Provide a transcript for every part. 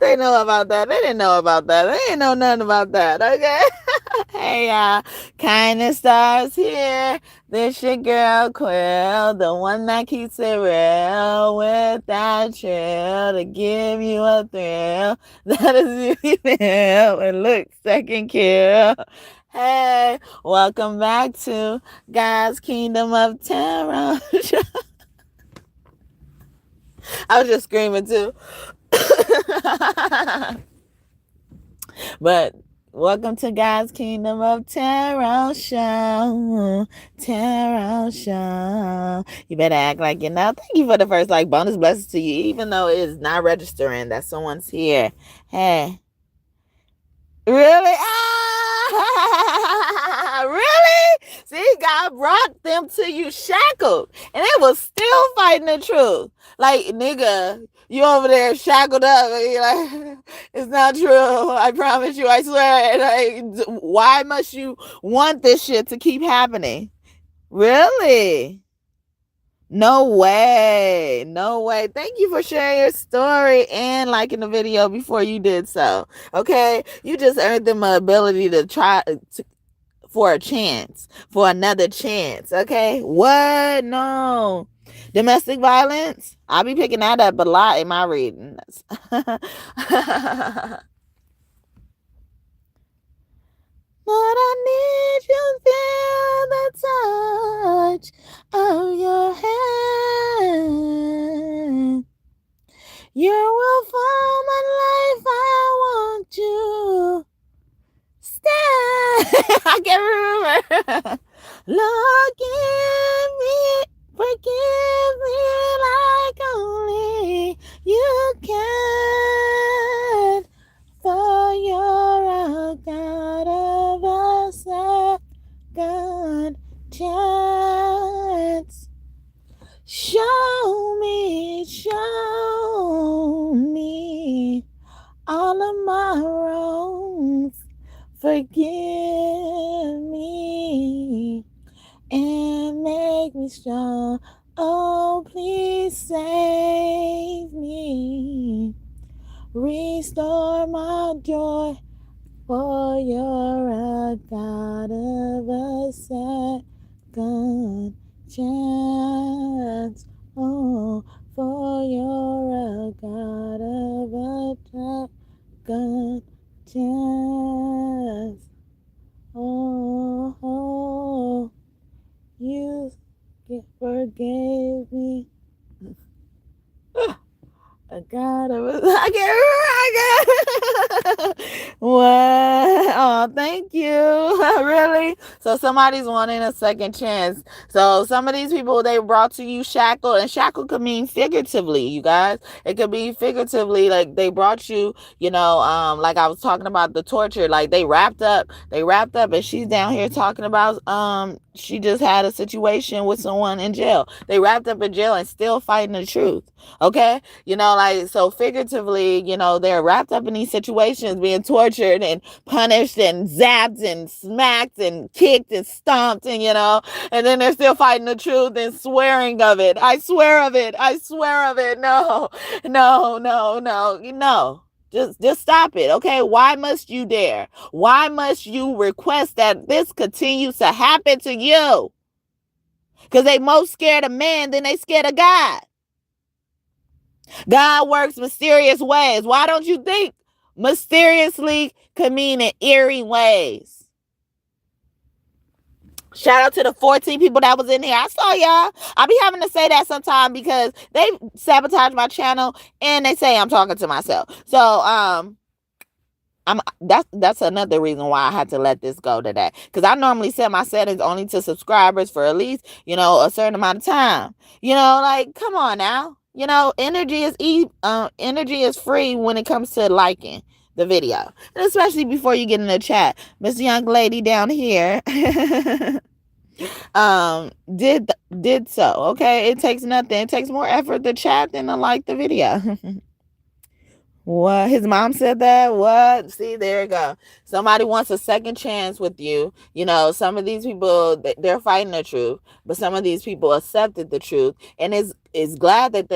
they know about that? They didn't know about that. They didn't know nothing about that. Okay. Hey y'all, kindness stars here. This your girl Quill, the one that keeps it real with that chill to give you a thrill. That is you feel and look second kill. Hey, welcome back to God's Kingdom of Terror. I was just screaming too. But welcome to God's Kingdom of Tarot Show. Tarot Show. You better act like you know. Thank you for the first bonus blessings to you, even though it is not registering that someone's here. Hey. Really? Ah, really? See, God brought them to you shackled, and they was still fighting the truth. Like, nigga, you over there shackled up, and you're like, it's not true. I promise you, I swear. Like, why must you want this shit to keep happening? Really? No way. No way. Thank you for sharing your story and liking the video before you did so. Okay? You just earned them an ability to try for a chance, for another chance. Okay? What? No. Domestic violence? I'll be picking that up a lot in my readings. But I need you to feel the touch of your hand. Your will for my life, I want you. Stand. I can't remember. Lord, forgive me like only you can. For you're a God of a second chance. Show me all of my wrongs. Forgive me and make me strong. Oh, please save me. Restore my joy, for you're a God of a second chance. Oh, for you're a God of a second chance. Oh, you forgave me. A God of a... I can't. What? Oh, thank you. Really? So somebody's wanting a second chance. So some of these people, they brought to you shackled, and shackled could mean figuratively, you guys. It could be figuratively, like they brought you, like I was talking about the torture, like they wrapped up, and she's down here talking about, she just had a situation with someone in jail. They wrapped up in jail and still fighting the truth. Okay? So figuratively, they're wrapped up in these situations, being tortured and punished and zapped and smacked and kicked and stomped, and then they're still fighting the truth and swearing of it. I swear of it. I swear of it. No. Just stop it, okay? Why must you dare? Why must you request that this continues to happen to you? Because they most scared of man than they scared of God. God works mysterious ways. Why don't you think mysteriously could mean in eerie ways? Shout out to the 14 people that was in here. I saw y'all. I be having to say that sometime because they sabotage my channel and they say I'm talking to myself. So that's another reason why I had to let this go today. Because I normally set my settings only to subscribers for at least, a certain amount of time. Come on now. Energy is free when it comes to liking the video, and especially before you get in the chat. Miss Young Lady down here did so. Okay, it takes nothing. It takes more effort to chat than to like the video. What? His mom said that? What? See, there you go. Somebody wants a second chance with you. Some of these people, they're fighting the truth, but some of these people accepted the truth and is glad that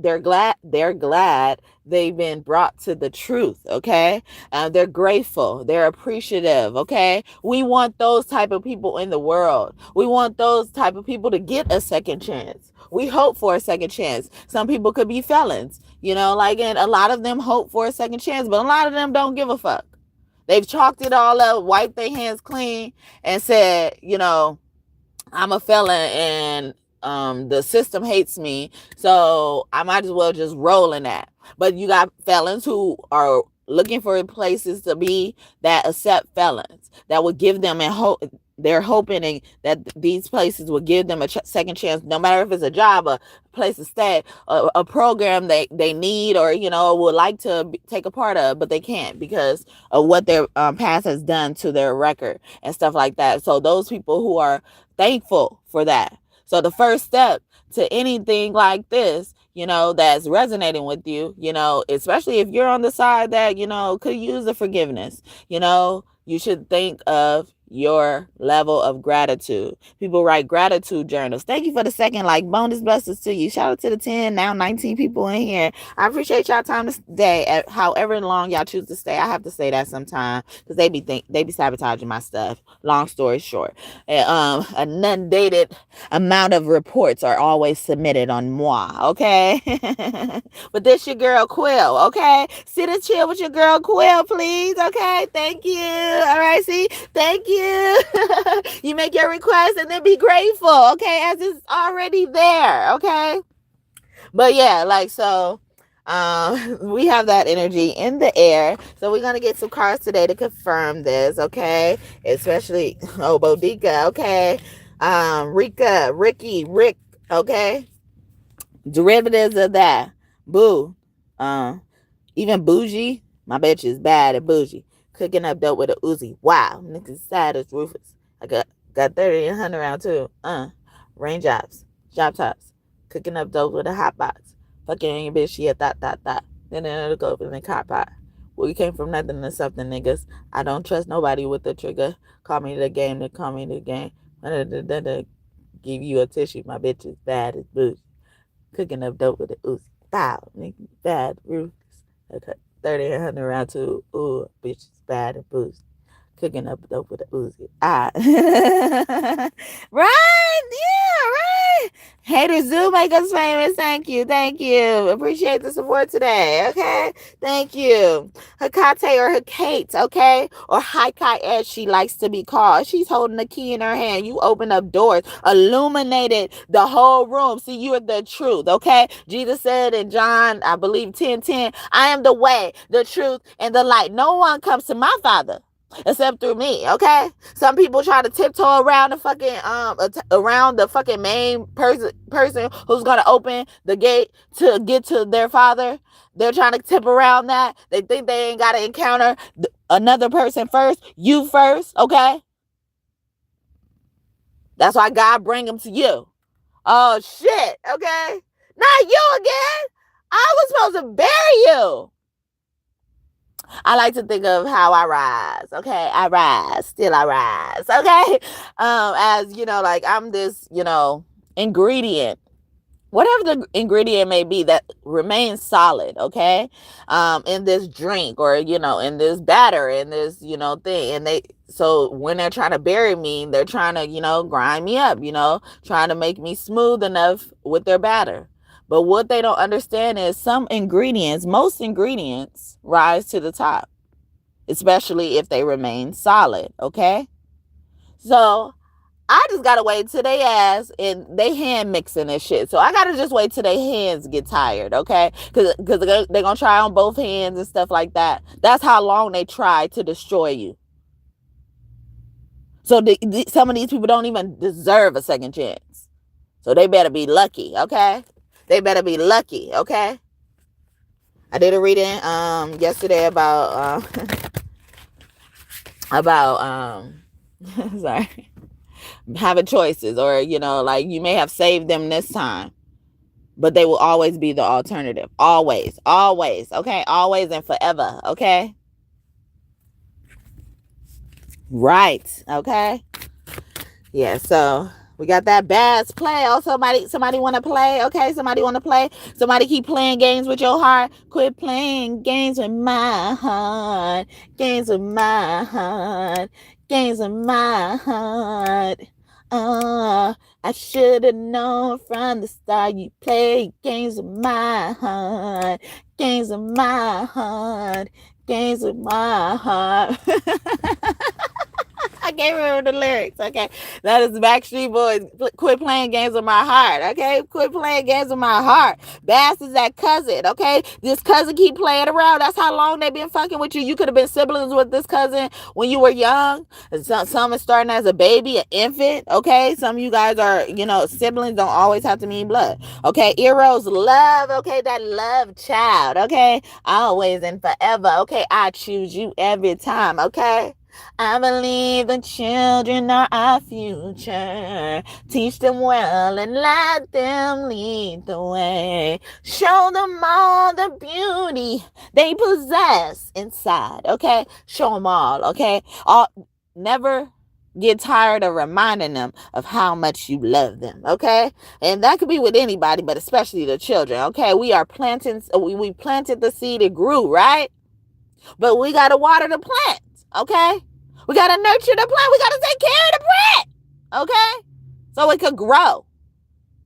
glad they've been brought to the truth. Okay. They're grateful, they're appreciative. Okay. We want those type of people in the world. We want those type of people to get a second chance. We hope for a second chance. Some people could be felons, and a lot of them hope for a second chance, but a lot of them don't give a fuck. They've chalked it all up, wiped their hands clean, and said, I'm a felon and the system hates me, so I might as well just roll in that. But you got felons who are looking for places to be that accept felons, that would give them they're hoping that these places will give them a second chance, no matter if it's a job, a place to stay, a program they need or, would like to take a part of, but they can't because of what their past has done to their record and stuff like that. So those people who are thankful for that. So the first step to anything like this, that's resonating with you, especially if you're on the side that, could use the forgiveness, you should think of your level of gratitude. People write gratitude journals. Thank you for the second bonus blessings to you. Shout out to the 10, now 19 people in here. I appreciate y'all time today at however long y'all choose to stay. I have to say that sometime because they be sabotaging my stuff. Long story short, a inundated amount of reports are always submitted on moi. Okay. But this your girl Quill. Okay. Sit and chill with your girl Quill, please. Okay. Thank you. All right. See, thank you. You make your request and then be grateful, okay, as it's already there, okay? But yeah, we have that energy in the air. So we're going to get some cards today to confirm this, okay? Especially, Bodica, okay? Rika, Ricky, Rick, okay? Derivatives of that. Boo. Even bougie. My bitch is bad at bougie. Cooking up dope with a Uzi. Wow. Niggas sad as Rufus. I got 30 and 100 round too. Raindrops. Drop tops. Cooking up dope with a hot box. Fucking your bitch, yeah, that. Then it'll go in the cop pot. We came from nothing to something, niggas. I don't trust nobody with the trigger. Call me the game, they call me the game. Give you a tissue. My bitch is bad as bougie. Cooking up dope with a Uzi. Wow. Niggas bad Rufus. Okay. 30 and 100 round two. Ooh, bitch is bad and boost. Cooking up dope with a Uzi. Right? Yeah, right. Haters do make us famous. Thank you. Appreciate the support today. Okay. Thank you. Hecate or Hecate, okay? Or Haikai as she likes to be called. She's holding the key in her hand. You open up doors, illuminated the whole room. See, you are the truth, okay? Jesus said in John, I believe 10:10, I am the way, the truth, and the light. No one comes to my Father except through me, okay? Some people try to tiptoe around the fucking main person who's gonna open the gate to get to their Father. They're trying to tip around that. They think they ain't gotta encounter another person first. You first, okay? That's why God bring them to you. Oh shit, okay? Not you again. I was supposed to bury you. I like to think of how I rise, okay? I rise, still I rise, okay? As, I'm this, ingredient, whatever the ingredient may be that remains solid, okay? In this drink or, in this batter, in this, thing. And so when they're trying to bury me, they're trying to, grind me up, trying to make me smooth enough with their batter. But what they don't understand is most ingredients rise to the top, especially if they remain solid, okay? So I just gotta wait till they ass and they hand mixing this shit. So I gotta just wait till their hands get tired, okay? Because they're gonna try on both hands and stuff like that. That's how long they try to destroy you. So some of these people don't even deserve a second chance. So they better be lucky, okay? They better be lucky, okay? I did a reading yesterday about sorry, having choices, or you may have saved them this time, but they will always be the alternative. Always, okay? Always and forever, okay? Right, okay? Yeah, so We got that bass play. Oh, somebody want to play? Okay, somebody want to play? Somebody keep playing games with your heart. Quit playing games with my heart. Games with my heart. Games with my heart. I should have known from the start you play games with my heart. Games with my heart. Games with my heart. I can't remember the lyrics. Okay, that is Backstreet Boys. Quit playing games with my heart. Okay, quit playing games with my heart. Bass is that cousin. Okay, this cousin keep playing around. That's how long they been fucking with you. You could have been siblings with this cousin when you were young. Some is starting as a baby, an infant. Okay, some of you guys are, siblings don't always have to mean blood. Okay, Eros love. Okay, that love child. Okay, always and forever. Okay, I choose you every time. Okay. I believe the children are our future. Teach them well and let them lead the way. Show them all the beauty they possess inside, okay? Show them all, okay? Never get tired of reminding them of how much you love them, okay? And that could be with anybody, but especially the children, okay? We planted the seed, it grew, right? But we got to water the plant, okay? We got to nurture the plant. We got to take care of the plant, okay? So it could grow.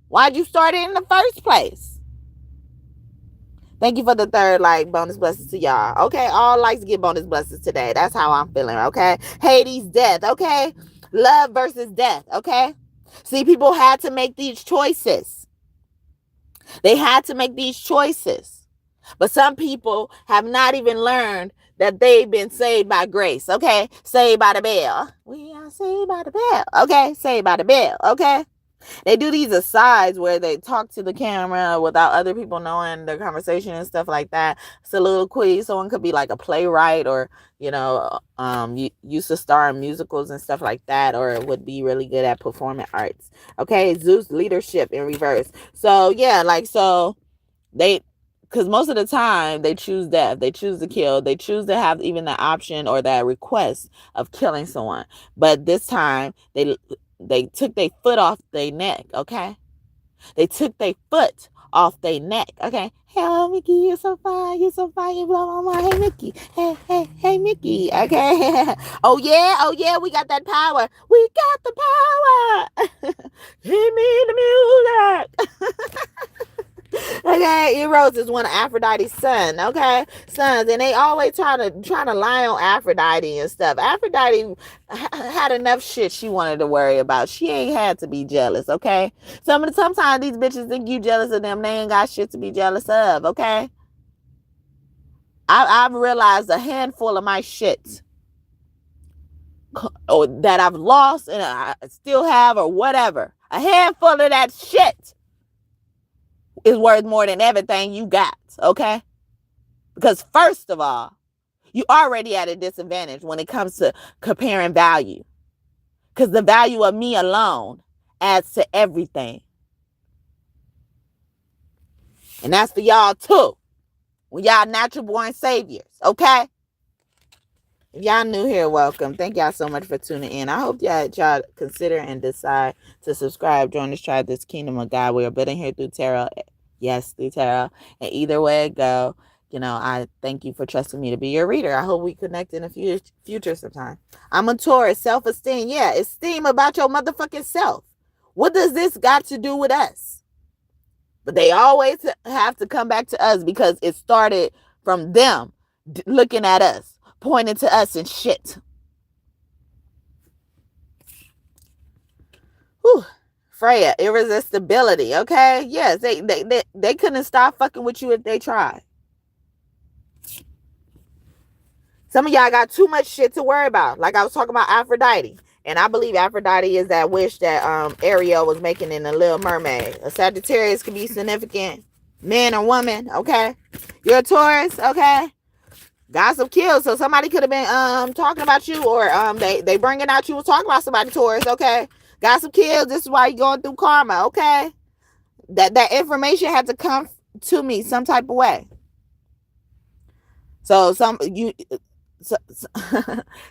Why'd you start it in the first place? Thank you for the third bonus blessings to y'all. Okay, all likes get bonus blessings today. That's how I'm feeling, okay? Hades, death, okay? Love versus death, okay? See, people had to make these choices. They had to make these choices. But some people have not even learned that they've been saved by grace, okay? Saved by the bell. We are saved by the bell, okay? Saved by the bell, okay? They do these asides where they talk to the camera without other people knowing their conversation and stuff like that. Soliloquy. Someone could be like a playwright or, used to star in musicals and stuff like that, or would be really good at performing arts. Okay, Zeus leadership in reverse. So, yeah, because most of the time they choose death, they choose to kill, they choose to have even the option or that request of killing someone. But this time they took their foot off their neck, okay? They took their foot off their neck, okay? Hey, Mickey, you're so fine, you blow my mind. Hey, Mickey, hey, Mickey, okay? Oh, yeah, we got that power. We got the power. Give me the music. Okay, Eros is one of Aphrodite's sons, okay? Sons, and they always trying to lie on Aphrodite and stuff. Aphrodite had enough shit she wanted to worry about. She ain't had to be jealous, okay? Sometimes these bitches think you jealous of them. They ain't got shit to be jealous of, okay? I've realized a handful of my shit that I've lost and I still have or whatever. A handful of that shit is worth more than everything you got, okay? Because first of all, you already at a disadvantage when it comes to comparing value. Because the value of me alone adds to everything. And that's for y'all too. When y'all natural born saviors, okay? If y'all new here, welcome. Thank y'all so much for tuning in. I hope y'all consider and decide to subscribe, join this tribe, this kingdom of God. We are building here through tarot. Yes, through tarot. And either way it go, I thank you for trusting me to be your reader. I hope we connect in the future sometime. I'm a Taurus. Self-esteem. Yeah, esteem about your motherfucking self. What does this got to do with us? But they always have to come back to us because it started from them looking at us, pointing to us and shit. Whew. Freya, irresistibility, okay? Yes, they couldn't stop fucking with you if they tried. Some of y'all got too much shit to worry about. Like I was talking about Aphrodite. And I believe Aphrodite is that wish that Ariel was making in The Little Mermaid. A Sagittarius could be significant. Man or woman, okay? You're a Taurus, okay? Gossip kills. So somebody could have been talking about you, or they bringing out you was talking about somebody, Taurus, okay? Gossip kills. This is why you're going through karma, okay? That information had to come to me some type of way. So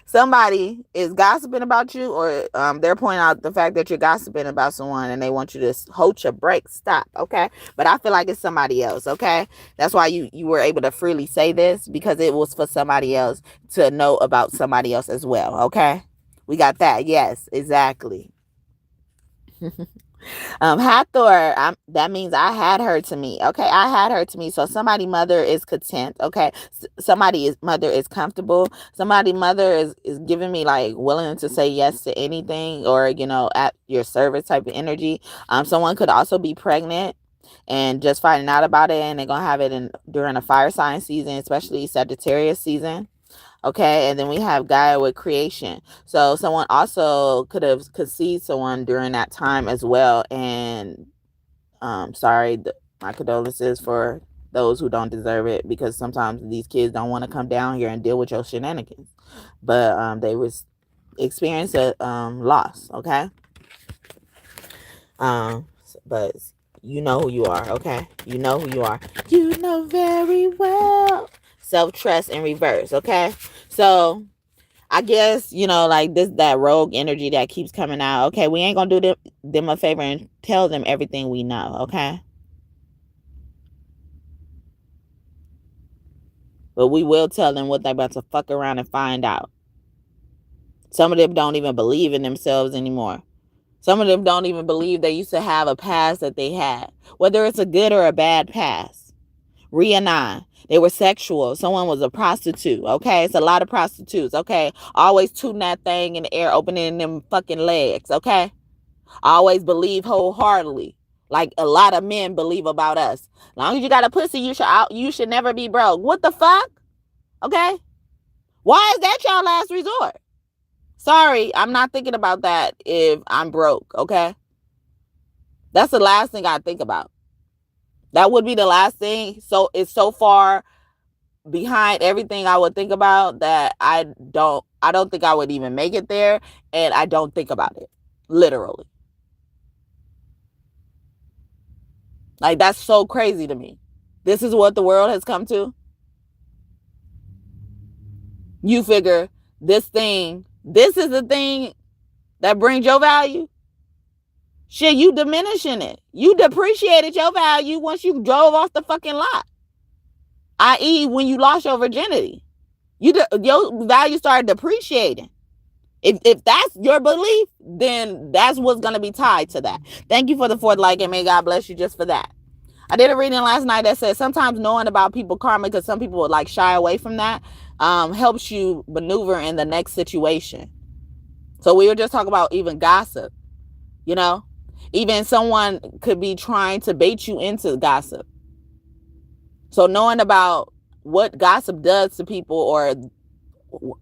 somebody is gossiping about you, or they're pointing out the fact that you're gossiping about someone and they want you to hold your break, stop, okay? But I feel like it's somebody else, okay? That's why you were able to freely say this, because it was for somebody else to know about somebody else as well, okay? We got that. Yes, exactly. Hathor, that means I had her to me. Okay, I had her to me. So somebody mother is content. Okay, somebody mother is comfortable. Somebody mother is giving me like willing to say yes to anything, or at your service type of energy. Someone could also be pregnant and just finding out about it, and they're gonna have it during a fire sign season, especially Sagittarius season. Okay, and then we have Gaia with creation. So someone also could have conceived someone during that time as well. And sorry, my condolences for those who don't deserve it, because sometimes these kids don't want to come down here and deal with your shenanigans. But they was experience a loss. Okay. But you know who you are. Okay, you know who you are. You know very well. Self-trust in reverse. Okay, so I guess, like that rogue energy that keeps coming out. Okay, we ain't gonna do them a favor and tell them everything we know, okay? But we will tell them what they're about to fuck around and find out. Some of them don't even believe in themselves anymore. Some of them don't even believe they used to have a past that they had, whether it's a good or a bad past. Rhea 9, they were sexual. Someone was a prostitute, okay? It's a lot of prostitutes, okay? Always tooting that thing in the air, opening them fucking legs, okay? I always believe wholeheartedly, like a lot of men believe about us. As long as you got a pussy, you should never be broke. What the fuck? Okay? Why is that y'all last resort? Sorry, I'm not thinking about that if I'm broke, okay? That's the last thing I think about. That would be the last thing. So it's so far behind everything I would think about that I don't think I would even make it there, and I don't think about it. Literally. Like, that's so crazy to me. This is what the world has come to. You figure this is the thing that brings your value. Shit, you diminishing it. You depreciated your value once you drove off the fucking lot. I.e., when you lost your virginity. Your value started depreciating. If that's your belief, then that's what's going to be tied to that. Thank you for the 4th like, and may God bless you just for that. I did a reading last night that said sometimes knowing about people karma, because some people would like shy away from that, helps you maneuver in the next situation. So we were just talking about even gossip, even someone could be trying to bait you into gossip. So knowing about what gossip does to people, or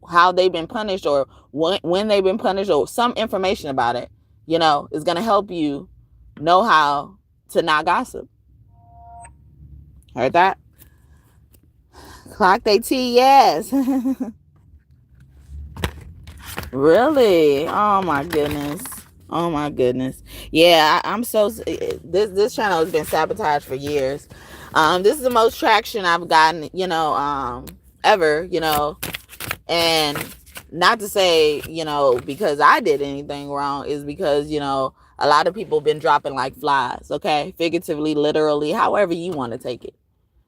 how they've been punished, or when they've been punished, or some information about it, is going to help you know how to not gossip. Heard that? Clock they tea, yes. Really? Oh my goodness. Oh my goodness. Yeah, I'm so this channel has been sabotaged for years. This is the most traction I've gotten, ever, and not to say, because I did anything wrong, is because, a lot of people been dropping like flies, okay? Figuratively, literally, however you want to take it.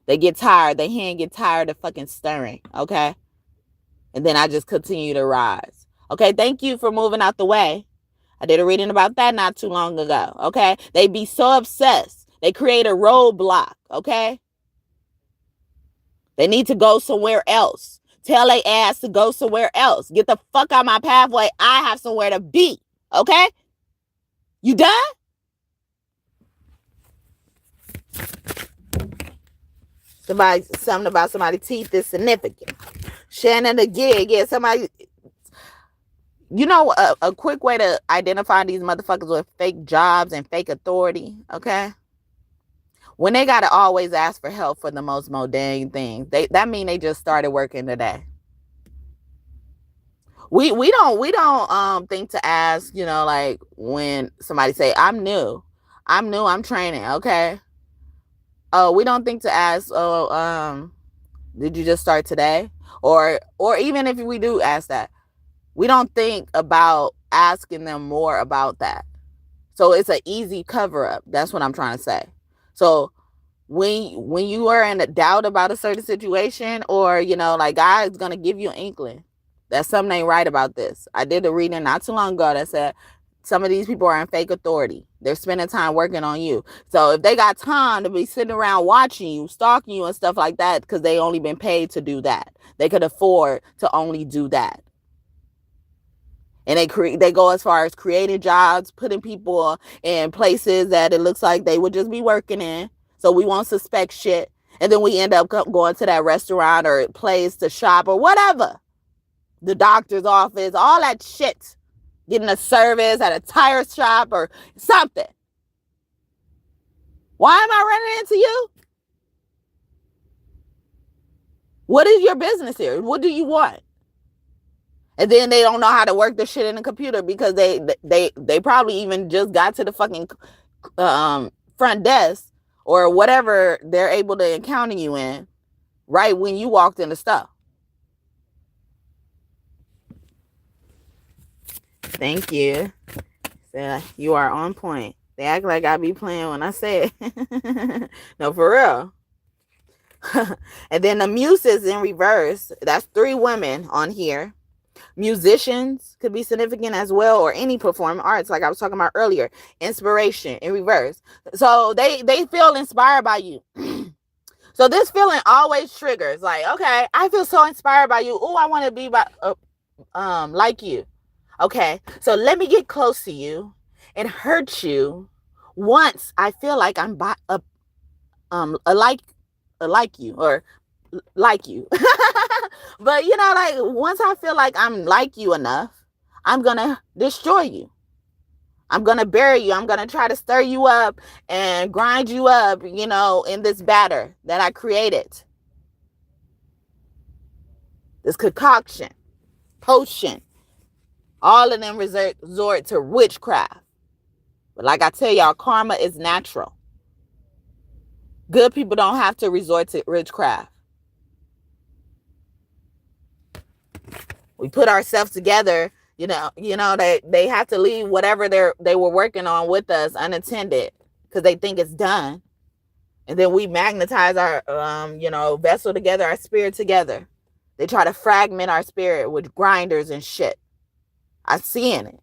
They get tired. Their hand get tired of fucking stirring, okay? And then I just continue to rise. Okay, thank you for moving out the way. I did a reading about that not too long ago, okay? They be so obsessed. They create a roadblock, okay? They need to go somewhere else. Tell their ass to go somewhere else. Get the fuck out my pathway. I have somewhere to be, okay? You done? Something about somebody's teeth is significant. Shannon the gig, yeah, somebody. A quick way to identify these motherfuckers with fake jobs and fake authority, okay? When they gotta always ask for help for the most mundane things, that mean they just started working today. We don't think to ask, like when somebody say, I'm new, I'm training, okay? Oh, we don't think to ask, did you just start today? Or even if we do ask that, we don't think about asking them more about that. So it's an easy cover up. That's what I'm trying to say. So when you are in a doubt about a certain situation, or like God's gonna give you an inkling that something ain't right about this. I did a reading not too long ago that said some of these people are in fake authority. They're spending time working on you. So if they got time to be sitting around watching you, stalking you and stuff like that, because they only been paid to do that, they could afford to only do that. And they go as far as creating jobs, putting people in places that it looks like they would just be working in. So we won't suspect shit. And then we end up going to that restaurant or place to shop or whatever. The doctor's office, all that shit. Getting a service at a tire shop or something. Why am I running into you? What is your business here? What do you want? And then they don't know how to work the shit in the computer because they probably even just got to the fucking front desk or whatever they're able to encounter you in right when you walked in the stuff. Thank you. So you are on point. They act like I be playing when I say it. No, for real. And then the muses in reverse. That's 3 women on here. Musicians could be significant as well, or any performing arts, like I was talking about earlier. Inspiration in reverse. So they feel inspired by you. So this feeling always triggers like, okay, I feel so inspired by you. Oh, I want to be like you. Okay, so let me get close to you and hurt you once I feel like I'm like you, or like you. But like once I feel like I'm like you enough, I'm gonna destroy you. I'm gonna bury you. I'm gonna try to stir you up and grind you up, in this batter that I created. This concoction, potion. All of them resort to witchcraft. But like I tell y'all, karma is natural. Good people don't have to resort to witchcraft. We put ourselves together, they have to leave whatever they were working on with us unattended because they think it's done. And then we magnetize our, vessel together, our spirit together. They try to fragment our spirit with grinders and shit. I see in it.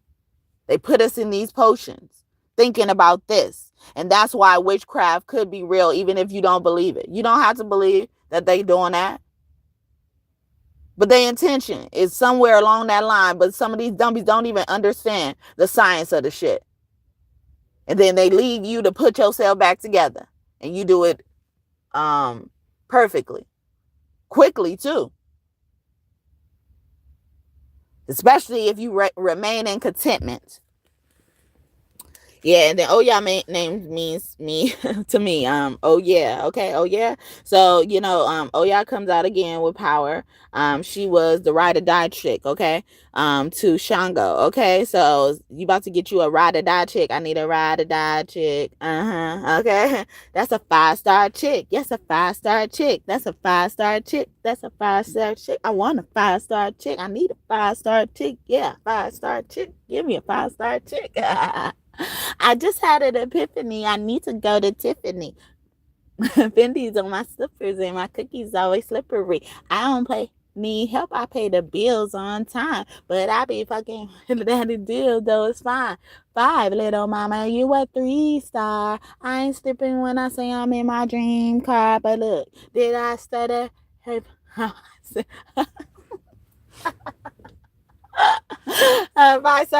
They put us in these potions thinking about this. And that's why witchcraft could be real, even if you don't believe it. You don't have to believe that they doing that. But their intention is somewhere along that line. But some of these dummies don't even understand the science of the shit. And then they leave you to put yourself back together. And you do it perfectly. Quickly, too. Especially if you remain in contentment. Yeah, and then oh yeah name means me to me. Oh yeah, okay, oh yeah. So oh yeah comes out again with power. She was the ride or die chick, okay? To Shango, okay? So you about to get you a ride or die chick. I need a ride or die chick. Okay. That's a 5-star chick. Yes, a 5-star chick. That's a 5-star chick. That's a 5-star chick. I want a 5-star chick. I need a 5-star chick. Yeah, 5-star chick. Give me a 5-star chick. I just had an epiphany. I need to go to Tiffany. Fendi's on my slippers and my cookies always slippery. I don't need help. I pay the bills on time, but I be fucking daddy deal though. It's fine. 5, little mama, you a 3-star. I ain't slipping when I say I'm in my dream car. But look, did I stutter? 5-star